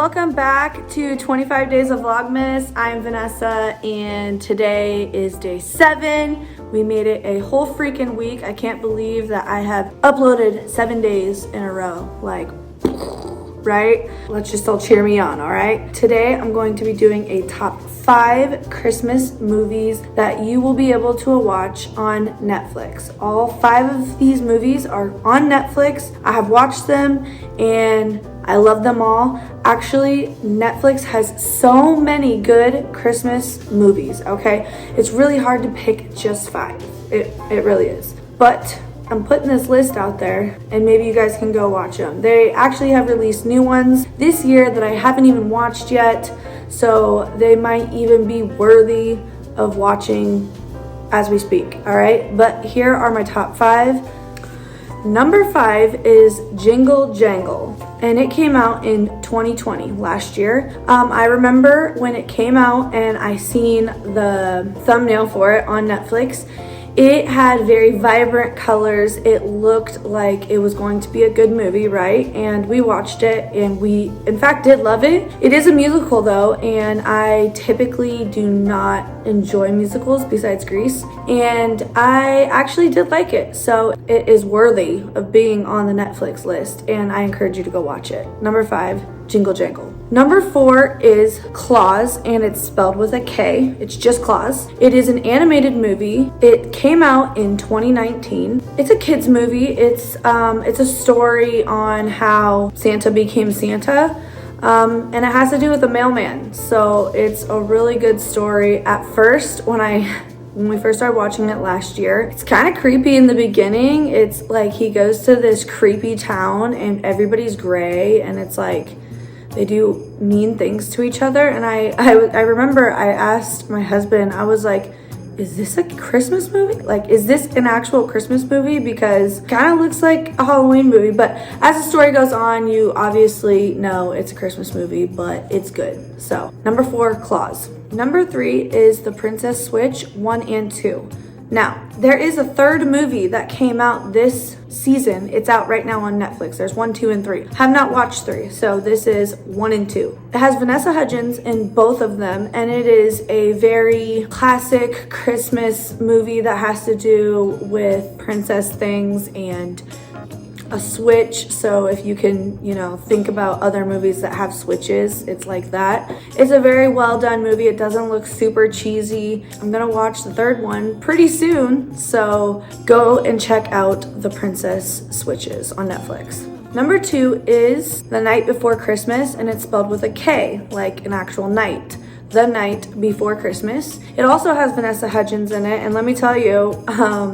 welcome back to 25 Days of Vlogmas. I'm Vanessa and today is day 7. We made it a whole freaking week. I can't believe that I have uploaded 7 days in a row. Like, right? Let's just all cheer me on, all right? Today I'm going to be doing a top 5 Christmas movies that you will be able to watch on Netflix. All 5 of these movies are on Netflix. I have watched them and I love them all. Actually, Netflix has so many good Christmas movies, okay? It's really hard to pick just 5. It really is. But I'm putting this list out there and maybe you guys can go watch them. They actually have released new ones this year that I haven't even watched yet, so they might even be worthy of watching as we speak, all right? But here are my top 5. Number 5 is Jingle Jangle, and it came out in 2020, last year. I remember when it came out and I seen the thumbnail for it on Netflix. It had very vibrant colors. It looked like it was going to be a good movie, right? And we watched it and we, in fact, did love it. It is a musical though, and I typically do not enjoy musicals besides Grease. And I actually did like it. So it is worthy of being on the Netflix list and I encourage you to go watch it. Number 5, Jingle Jangle. Number 4 is Klaus, and it's spelled with a K. It's just Klaus. It is an animated movie. It came out in 2019. It's a kids movie. It's a story on how Santa became Santa. And it has to do with a mailman. So it's a really good story. At first, when we first started watching it last year, it's kind of creepy in the beginning. It's like he goes to this creepy town and everybody's gray, and it's like they do mean things to each other. And I remember I asked my husband, I was like, is this a Christmas movie? Like, is this an actual Christmas movie? Because it kind of looks like a Halloween movie. But as the story goes on, you obviously know it's a Christmas movie, but it's good. So, number 4, Klaus. Number 3 is The Princess Switch 1 and 2. Now, there is a 3rd movie that came out this season. It's out right now on Netflix. There's 1, 2, and 3. Have not watched 3, so this is 1 and 2. It has Vanessa Hudgens in both of them, and it is a very classic Christmas movie that has to do with princess things and a switch. So if you can, think about other movies that have switches, it's like that. It's a very well done movie. It doesn't look super cheesy. I'm gonna watch the 3rd one pretty soon, so go and check out The Princess Switches on Netflix. Number 2 is The Night Before Christmas, and it's spelled with a K, like an actual night. The Night Before Christmas. It also has Vanessa Hudgens in it, and let me tell you,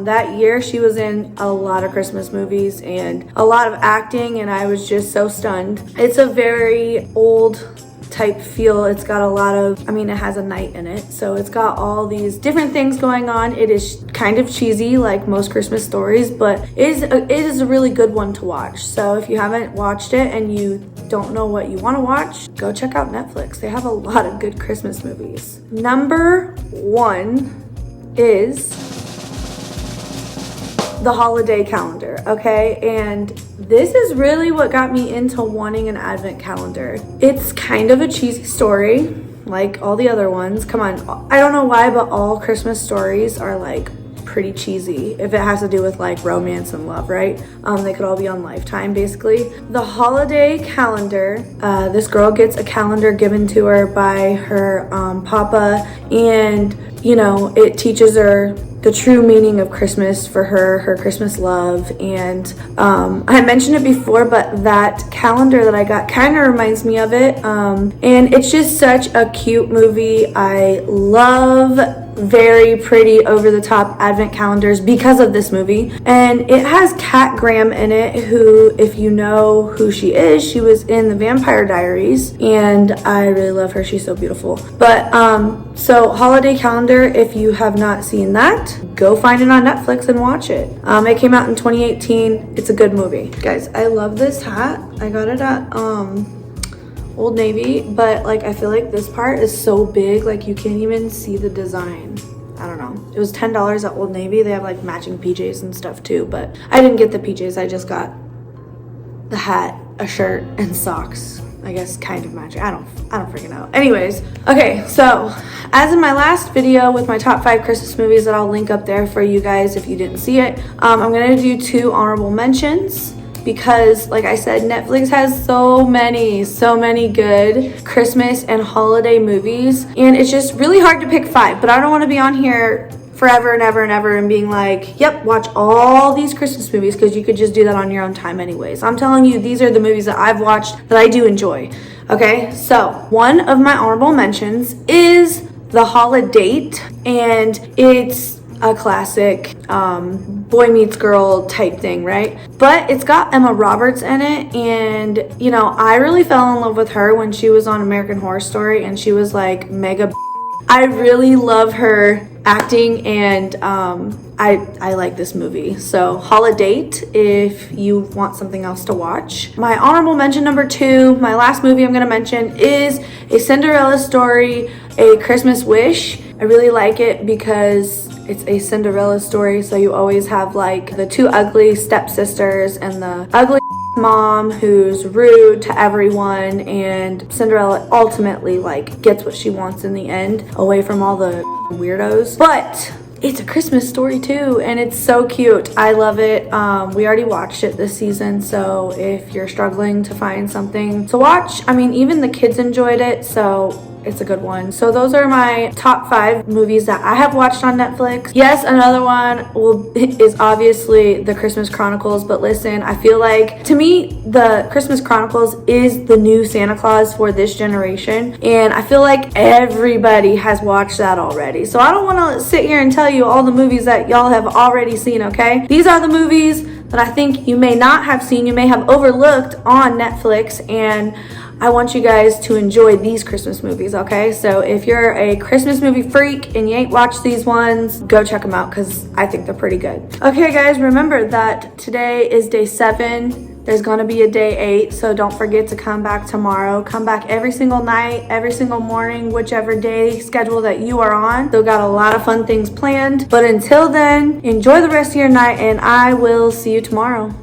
that year she was in a lot of Christmas movies and a lot of acting, and I was just so stunned. It's a very old type feel. It's got a lot of, it has a knight in it, so it's got all these different things going on. It is kind of cheesy like most Christmas stories, but it is a really good one to watch. So if you haven't watched it and you don't know what you want to watch, go check out Netflix. They have a lot of good Christmas movies. Number 1 is the holiday calendar, okay? And this is really what got me into wanting an advent calendar. It's kind of a cheesy story, like all the other ones. Come on, I don't know why, but all Christmas stories are like pretty cheesy if it has to do with like romance and love, right? They could all be on Lifetime, basically. The holiday calendar, this girl gets a calendar given to her by her papa, and it teaches her the true meaning of Christmas for her Christmas love. And I mentioned it before, but that calendar that I got kind of reminds me of it. And it's just such a cute movie. I love very pretty over-the-top advent calendars because of this movie. And it has Kat Graham in it, who, if you know who she is, she was in the Vampire Diaries, and I really love her. She's so beautiful. But so holiday calendar, if you have not seen that, go find it on Netflix and watch it. It came out in 2018. It's a good movie. Guys, I love this hat. I got it at Old Navy, but like I feel like this part is so big, like you can't even see the design. I don't know. It was $10 at Old Navy. They have like matching PJs and stuff too, but I didn't get the PJs. I just got the hat, a shirt, and socks. I guess kind of matching. I don't freaking know. Anyways, okay, so as in my last video with my top 5 Christmas movies that I'll link up there for you guys if you didn't see it, I'm gonna do 2 honorable mentions because, like I said, Netflix has so many good Christmas and holiday movies, and it's just really hard to pick 5, but I don't want to be on here forever and ever and being like, yep, watch all these Christmas movies, because you could just do that on your own time anyways. I'm telling you, these are the movies that I've watched that I do enjoy. Okay, so one of my honorable mentions is The Holidate, and it's a classic boy meets girl type thing, right? But it's got Emma Roberts in it, and you know, I really fell in love with her when she was on American Horror Story, and she was like mega. I really love her acting, and I like this movie. So Holidate, if you want something else to watch. My honorable mention number 2, my last movie I'm gonna mention, is A Cinderella Story, A Christmas Wish. I really like it because it's a Cinderella story, so you always have like the 2 ugly stepsisters and the ugly mom who's rude to everyone, and Cinderella ultimately like gets what she wants in the end, away from all the weirdos. But it's a Christmas story too, and it's so cute. I love it. We already watched it this season, so if you're struggling to find something to watch, I mean, even the kids enjoyed it, so it's a good one. So those are my top 5 movies that I have watched on Netflix. Yes, another one is obviously The Christmas Chronicles, but listen, I feel like, to me, The Christmas Chronicles is the new Santa Claus for this generation, and I feel like everybody has watched that already. So I don't want to sit here and tell you all the movies that y'all have already seen, okay? These are the movies that I think you may not have seen, you may have overlooked on Netflix, and I want you guys to enjoy these Christmas movies, okay? So if you're a Christmas movie freak and you ain't watched these ones, go check them out because I think they're pretty good. Okay, guys, remember that today is day 7. There's gonna be a day 8, so don't forget to come back tomorrow. Come back every single night, every single morning, whichever day schedule that you are on. Still got a lot of fun things planned. But until then, enjoy the rest of your night, and I will see you tomorrow.